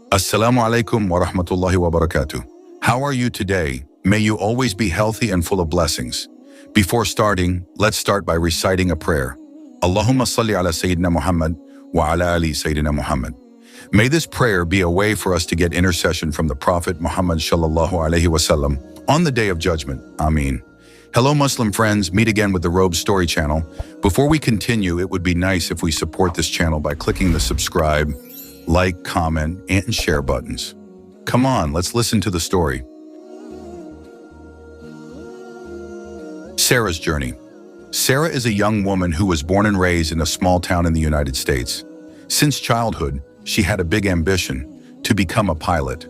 Assalamu alaikum wa rahmatullahi wa barakatuh. How are you today? May you always be healthy and full of blessings. Before starting, let's start by reciting a prayer. Allahumma salli ala Sayyidina Muhammad wa ala ali Sayyidina Muhammad. May this prayer be a way for us to get intercession from the Prophet Muhammad sallallahu alaihi wasallam on the Day of Judgment. Ameen. Hello Muslim friends, meet again with the Robe Story channel. Before we continue, it would be nice if we support this channel by clicking the subscribe, like, comment, and share buttons. Come on, let's listen to the story. Sarah's journey. Sarah is a young woman who was born and raised in a small town in the United States. Since childhood, she had a big ambition to become a pilot.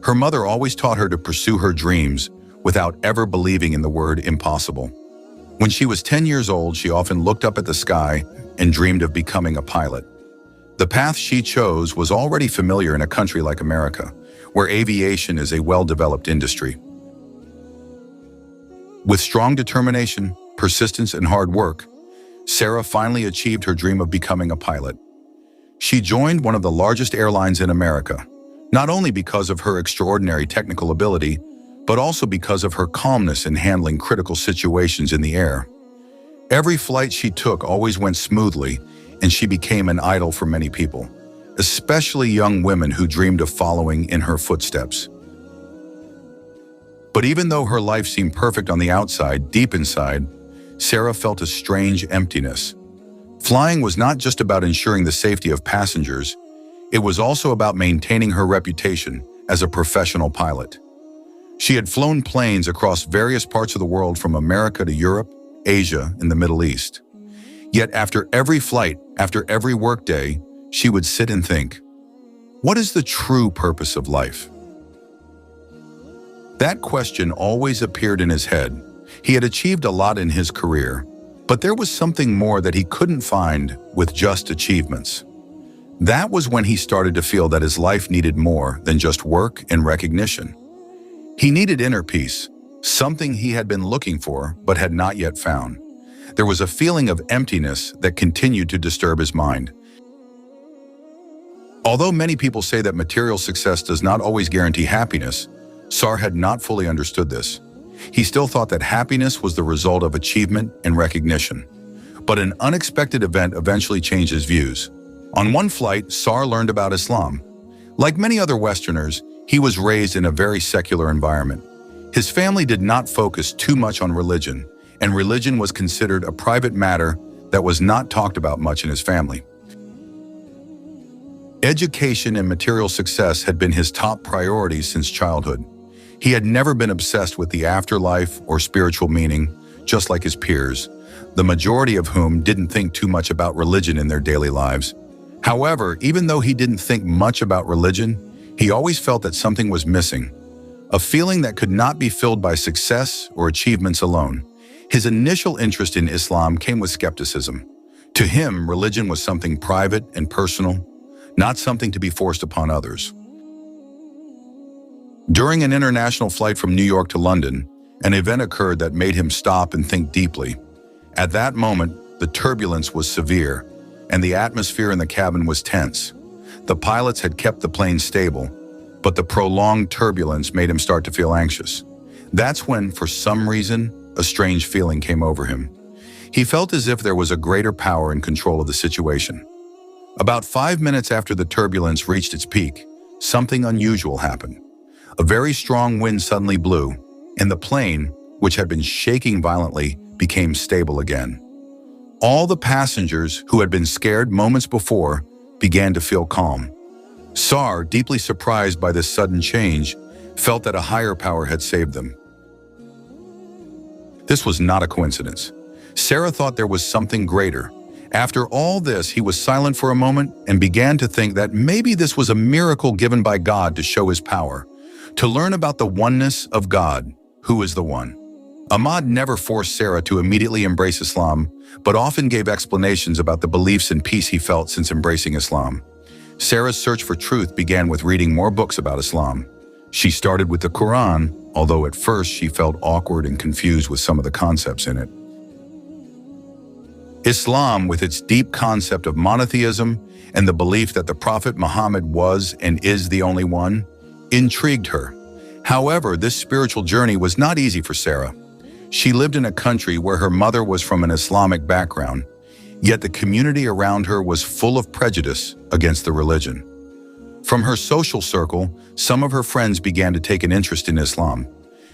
Her mother always taught her to pursue her dreams without ever believing in the word impossible. When she was 10 years old, she often looked up at the sky and dreamed of becoming a pilot. The path she chose was already familiar in a country like America, where aviation is a well-developed industry. With strong determination, persistence, and hard work, Sarah finally achieved her dream of becoming a pilot. She joined one of the largest airlines in America, not only because of her extraordinary technical ability, but also because of her calmness in handling critical situations in the air. Every flight she took always went smoothly, and she became an idol for many people, especially young women who dreamed of following in her footsteps. But even though her life seemed perfect on the outside, deep inside, Sarah felt a strange emptiness. Flying was not just about ensuring the safety of passengers, it was also about maintaining her reputation as a professional pilot. She had flown planes across various parts of the world from America to Europe, Asia, and the Middle East. Yet after every flight, after every workday, she would sit and think, what is the true purpose of life? That question always appeared in his head. He had achieved a lot in his career, but there was something more that he couldn't find with just achievements. That was when he started to feel that his life needed more than just work and recognition. He needed inner peace, something he had been looking for but had not yet found. There was a feeling of emptiness that continued to disturb his mind. Although many people say that material success does not always guarantee happiness, Sar had not fully understood this. He still thought that happiness was the result of achievement and recognition. But an unexpected event eventually changed his views. On one flight, Sar learned about Islam. Like many other Westerners, he was raised in a very secular environment. His family did not focus too much on religion, and religion was considered a private matter that was not talked about much in his family. Education and material success had been his top priorities since childhood. He had never been obsessed with the afterlife or spiritual meaning, just like his peers, the majority of whom didn't think too much about religion in their daily lives. However, even though he didn't think much about religion, he always felt that something was missing, a feeling that could not be filled by success or achievements alone. His initial interest in Islam came with skepticism. To him, religion was something private and personal, not something to be forced upon others. During an international flight from New York to London, an event occurred that made him stop and think deeply. At that moment, the turbulence was severe, and the atmosphere in the cabin was tense. The pilots had kept the plane stable, but the prolonged turbulence made him start to feel anxious. That's when, for some reason, a strange feeling came over him. He felt as if there was a greater power in control of the situation. About 5 minutes after the turbulence reached its peak, something unusual happened. A very strong wind suddenly blew, and the plane, which had been shaking violently, became stable again. All the passengers who had been scared moments before began to feel calm. Sar, deeply surprised by this sudden change, felt that a higher power had saved them. This was not a coincidence. Sarah thought there was something greater. After all this, he was silent for a moment and began to think that maybe this was a miracle given by God to show his power, to learn about the oneness of God, who is the one. Ahmad never forced Sarah to immediately embrace Islam, but often gave explanations about the beliefs and peace he felt since embracing Islam. Sarah's search for truth began with reading more books about Islam. She started with the Quran, although at first she felt awkward and confused with some of the concepts in it. Islam, with its deep concept of monotheism and the belief that the Prophet Muhammad was and is the only one, intrigued her. However, this spiritual journey was not easy for Sarah. She lived in a country where her mother was from an Islamic background, yet the community around her was full of prejudice against the religion. From her social circle, some of her friends began to take an interest in Islam.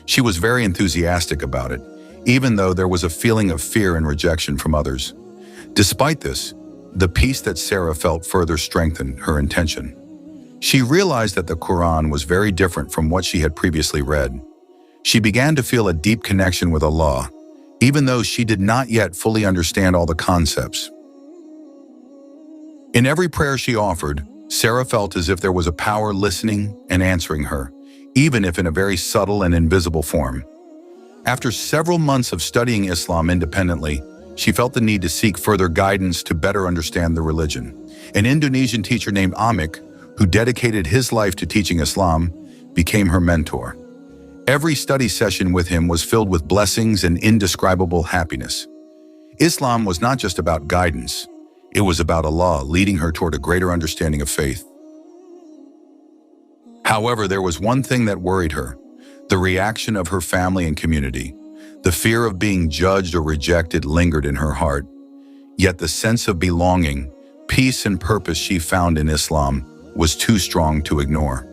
She was very enthusiastic about it, even though there was a feeling of fear and rejection from others. Despite this, the peace that Sarah felt further strengthened her intention. She realized that the Quran was very different from what she had previously read. She began to feel a deep connection with Allah, even though she did not yet fully understand all the concepts. In every prayer she offered, Sarah felt as if there was a power listening and answering her, even if in a very subtle and invisible form. After several months of studying Islam independently, she felt the need to seek further guidance to better understand the religion. An Indonesian teacher named Amik, who dedicated his life to teaching Islam, became her mentor. Every study session with him was filled with blessings and indescribable happiness. Islam was not just about guidance, it was about Allah leading her toward a greater understanding of faith. However, there was one thing that worried her: the reaction of her family and community. The fear of being judged or rejected lingered in her heart. Yet the sense of belonging, peace, and purpose she found in Islam was too strong to ignore.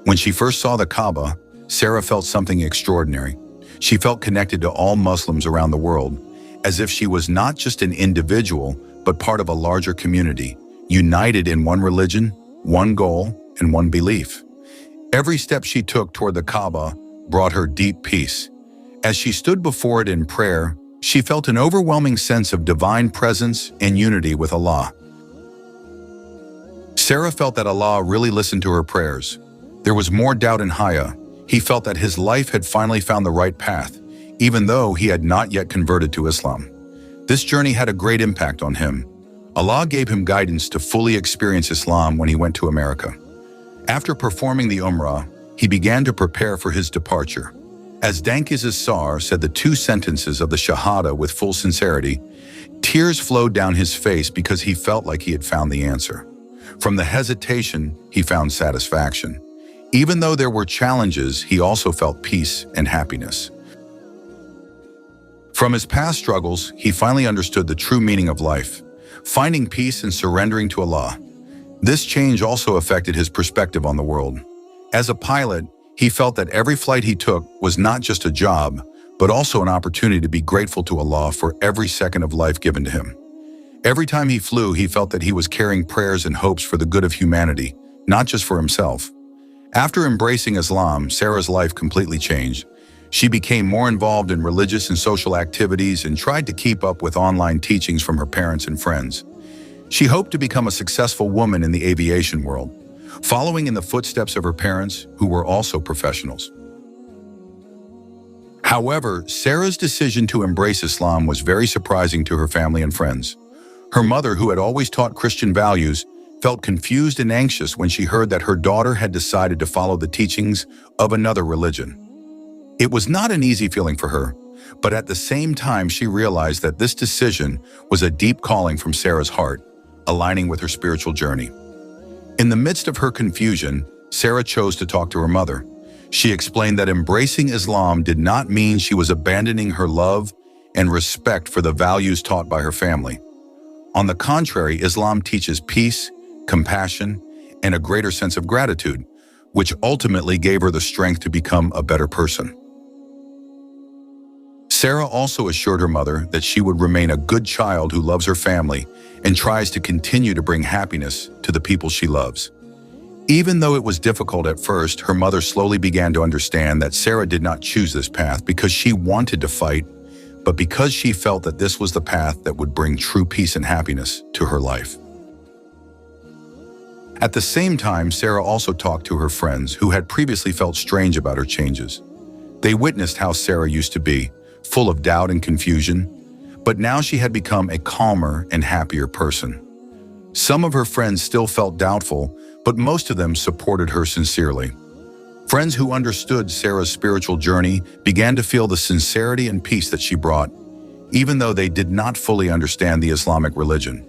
When she first saw the Kaaba, Sarah felt something extraordinary. She felt connected to all Muslims around the world, as if she was not just an individual, but part of a larger community, united in one religion, one goal, and one belief. Every step she took toward the Kaaba brought her deep peace. As she stood before it in prayer, she felt an overwhelming sense of divine presence and unity with Allah. Sarah felt that Allah really listened to her prayers. There was more doubt in Haya. He felt that his life had finally found the right path, even though he had not yet converted to Islam. This journey had a great impact on him. Allah gave him guidance to fully experience Islam when he went to America. After performing the Umrah, he began to prepare for his departure. As Dankiz Sar said the two sentences of the Shahada with full sincerity, tears flowed down his face because he felt like he had found the answer. From the hesitation, he found satisfaction. Even though there were challenges, he also felt peace and happiness. From his past struggles, he finally understood the true meaning of life, finding peace and surrendering to Allah. This change also affected his perspective on the world. As a pilot, he felt that every flight he took was not just a job, but also an opportunity to be grateful to Allah for every second of life given to him. Every time he flew, he felt that he was carrying prayers and hopes for the good of humanity, not just for himself. After embracing Islam, Sarah's life completely changed. She became more involved in religious and social activities and tried to keep up with online teachings from her parents and friends. She hoped to become a successful woman in the aviation world, following in the footsteps of her parents, who were also professionals. However, Sarah's decision to embrace Islam was very surprising to her family and friends. Her mother, who had always taught Christian values, felt confused and anxious when she heard that her daughter had decided to follow the teachings of another religion. It was not an easy feeling for her, but at the same time she realized that this decision was a deep calling from Sarah's heart, aligning with her spiritual journey. In the midst of her confusion, Sarah chose to talk to her mother. She explained that embracing Islam did not mean she was abandoning her love and respect for the values taught by her family. On the contrary, Islam teaches peace, compassion, and a greater sense of gratitude, which ultimately gave her the strength to become a better person. Sarah also assured her mother that she would remain a good child who loves her family and tries to continue to bring happiness to the people she loves. Even though it was difficult at first, her mother slowly began to understand that Sarah did not choose this path because she wanted to fight, but because she felt that this was the path that would bring true peace and happiness to her life. At the same time, Sarah also talked to her friends who had previously felt strange about her changes. They witnessed how Sarah used to be, full of doubt and confusion, but now she had become a calmer and happier person. Some of her friends still felt doubtful, but most of them supported her sincerely. Friends who understood Sarah's spiritual journey began to feel the sincerity and peace that she brought. even though they did not fully understand the Islamic religion.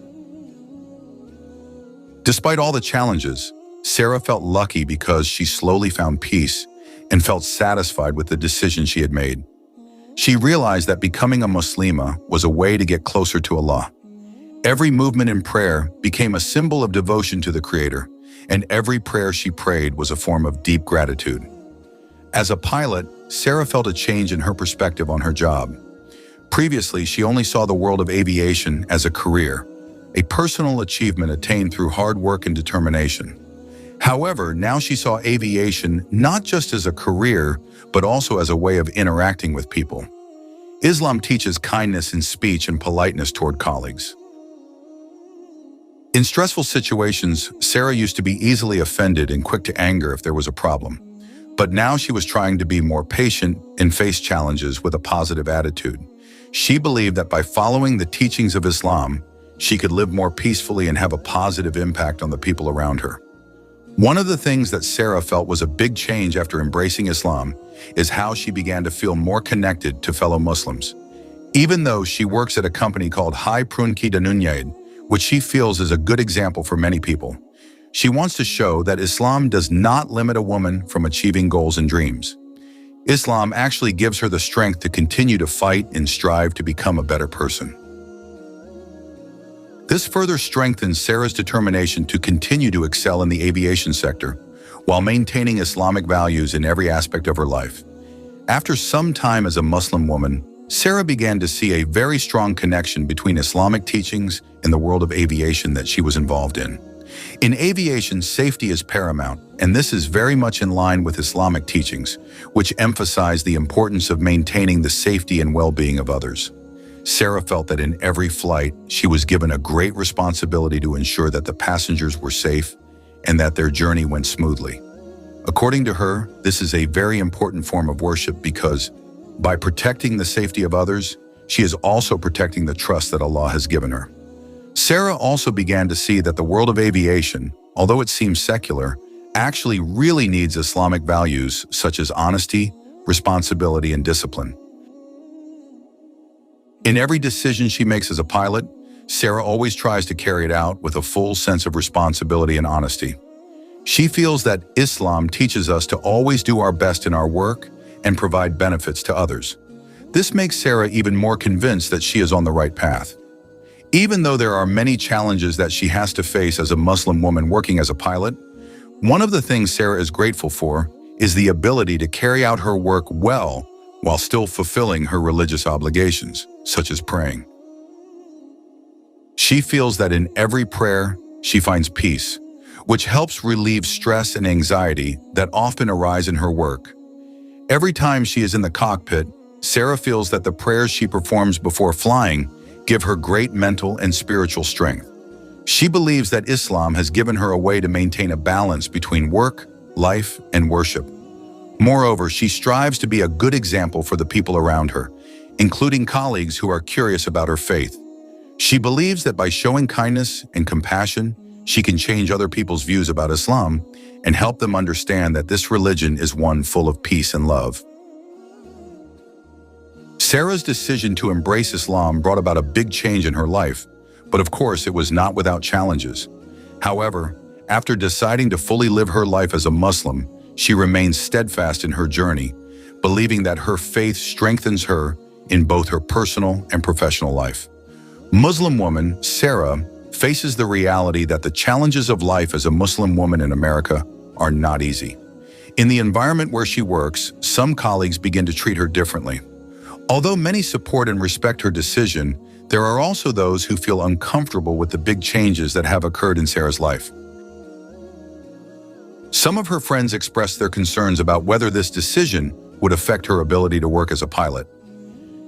Despite all the challenges, Sarah felt lucky because she slowly found peace and felt satisfied with the decision she had made. She realized that becoming a Muslima was a way to get closer to Allah. Every movement in prayer became a symbol of devotion to the Creator, and every prayer she prayed was a form of deep gratitude. As a pilot, Sarah felt a change in her perspective on her job. Previously, she only saw the world of aviation as a career, a personal achievement attained through hard work and determination. However, now she saw aviation not just as a career, but also as a way of interacting with people. Islam teaches kindness in speech and politeness toward colleagues. In stressful situations, Sarah used to be easily offended and quick to anger if there was a problem. But now she was trying to be more patient and face challenges with a positive attitude. She believed that by following the teachings of Islam, she could live more peacefully and have a positive impact on the people around her. One of the things that Sarah felt was a big change after embracing Islam is how she began to feel more connected to fellow Muslims. Even though she works at a company called Hai Prunki Danunyad, which she feels is a good example for many people, she wants to show that Islam does not limit a woman from achieving goals and dreams. Islam actually gives her the strength to continue to fight and strive to become a better person. This further strengthens Sarah's determination to continue to excel in the aviation sector while maintaining Islamic values in every aspect of her life. After some time as a Muslim woman, Sarah began to see a very strong connection between Islamic teachings and the world of aviation that she was involved in. In aviation, safety is paramount, and this is very much in line with Islamic teachings, which emphasize the importance of maintaining the safety and well-being of others. Sarah felt that in every flight, she was given a great responsibility to ensure that the passengers were safe and that their journey went smoothly. According to her, this is a very important form of worship because, by protecting the safety of others, she is also protecting the trust that Allah has given her. Sarah also began to see that the world of aviation, although it seems secular, actually really needs Islamic values such as honesty, responsibility, and discipline. In every decision she makes as a pilot, Sarah always tries to carry it out with a full sense of responsibility and honesty. She feels that Islam teaches us to always do our best in our work and provide benefits to others. This makes Sarah even more convinced that she is on the right path. Even though there are many challenges that she has to face as a Muslim woman working as a pilot, one of the things Sarah is grateful for is the ability to carry out her work well while still fulfilling her religious obligations, such as praying. She feels that in every prayer, she finds peace, which helps relieve stress and anxiety that often arise in her work. Every time she is in the cockpit, Sarah feels that the prayers she performs before flying give her great mental and spiritual strength. She believes that Islam has given her a way to maintain a balance between work, life, and worship. Moreover, she strives to be a good example for the people around her, including colleagues who are curious about her faith. She believes that by showing kindness and compassion, she can change other people's views about Islam and help them understand that this religion is one full of peace and love. Sarah's decision to embrace Islam brought about a big change in her life, but of course it was not without challenges. However, after deciding to fully live her life as a Muslim, she remains steadfast in her journey, believing that her faith strengthens her in both her personal and professional life. Muslim woman Sarah faces the reality that the challenges of life as a Muslim woman in America are not easy. In the environment where she works, some colleagues begin to treat her differently. Although many support and respect her decision, there are also those who feel uncomfortable with the big changes that have occurred in Sarah's life. Some of her friends expressed their concerns about whether this decision would affect her ability to work as a pilot.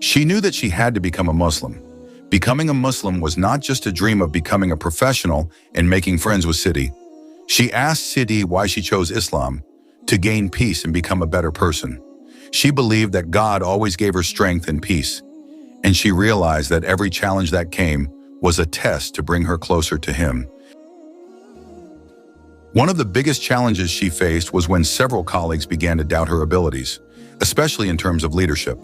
She knew that she had to become a Muslim. Becoming a Muslim was not just a dream of becoming a professional and making friends with Sidi. She asked Sidi why she chose Islam, to gain peace and become a better person. She believed that God always gave her strength and peace, and she realized that every challenge that came was a test to bring her closer to Him. One of the biggest challenges she faced was when several colleagues began to doubt her abilities, especially in terms of leadership.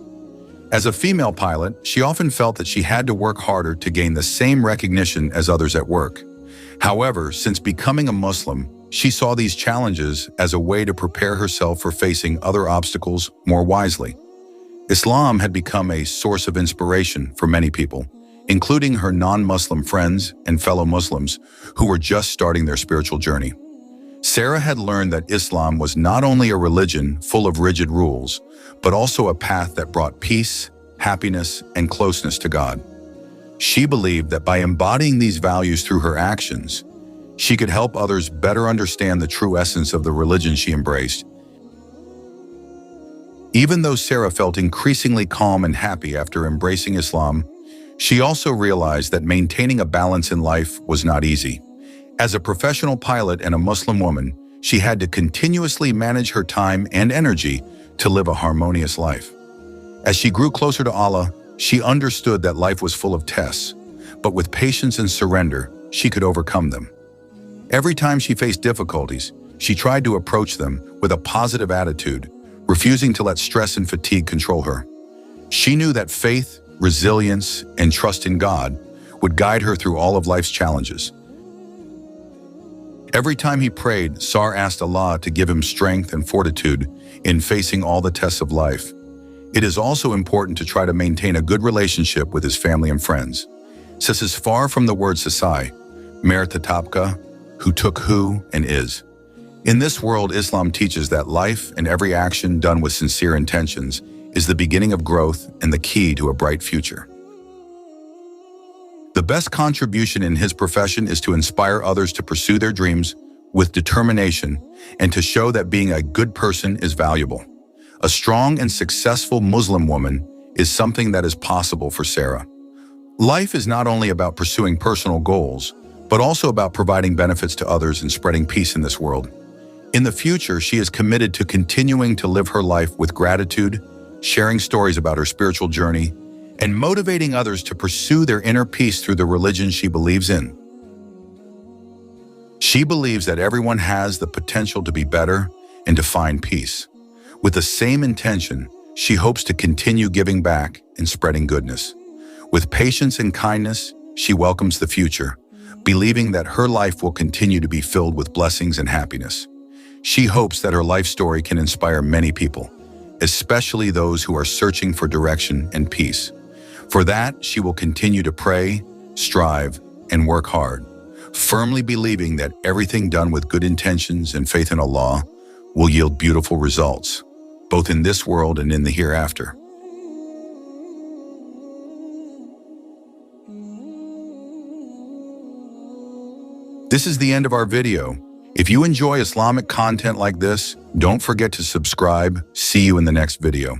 As a female pilot, she often felt that she had to work harder to gain the same recognition as others at work. However, since becoming a Muslim, she saw these challenges as a way to prepare herself for facing other obstacles more wisely. Islam had become a source of inspiration for many people, including her non-Muslim friends and fellow Muslims who were just starting their spiritual journey. Sarah had learned that Islam was not only a religion full of rigid rules, but also a path that brought peace, happiness, and closeness to God. She believed that by embodying these values through her actions, she could help others better understand the true essence of the religion she embraced. Even though Sarah felt increasingly calm and happy after embracing Islam, she also realized that maintaining a balance in life was not easy. As a professional pilot and a Muslim woman, she had to continuously manage her time and energy to live a harmonious life. As she grew closer to Allah, she understood that life was full of tests, but with patience and surrender, she could overcome them. Every time she faced difficulties, she tried to approach them with a positive attitude, refusing to let stress and fatigue control her. She knew that faith, resilience, and trust in God would guide her through all of life's challenges. Every time he prayed, Sar asked Allah to give him strength and fortitude in facing all the tests of life. It is also important to try to maintain a good relationship with his family and friends. This is far from the word sasai, mer tatapka, who took who and is. In this world, Islam teaches that life and every action done with sincere intentions is the beginning of growth and the key to a bright future. The best contribution in his profession is to inspire others to pursue their dreams with determination and to show that being a good person is valuable. A strong and successful Muslim woman is something that is possible for Sarah. Life is not only about pursuing personal goals, but also about providing benefits to others and spreading peace in this world. In the future, she is committed to continuing to live her life with gratitude, sharing stories about her spiritual journey, and motivating others to pursue their inner peace through the religion she believes in. She believes that everyone has the potential to be better and to find peace. With the same intention, she hopes to continue giving back and spreading goodness. With patience and kindness, she welcomes the future, believing that her life will continue to be filled with blessings and happiness. She hopes that her life story can inspire many people, especially those who are searching for direction and peace. For that, she will continue to pray, strive, and work hard, firmly believing that everything done with good intentions and faith in Allah will yield beautiful results, both in this world and in the hereafter. This is the end of our video. If you enjoy Islamic content like this, don't forget to subscribe. See you in the next video.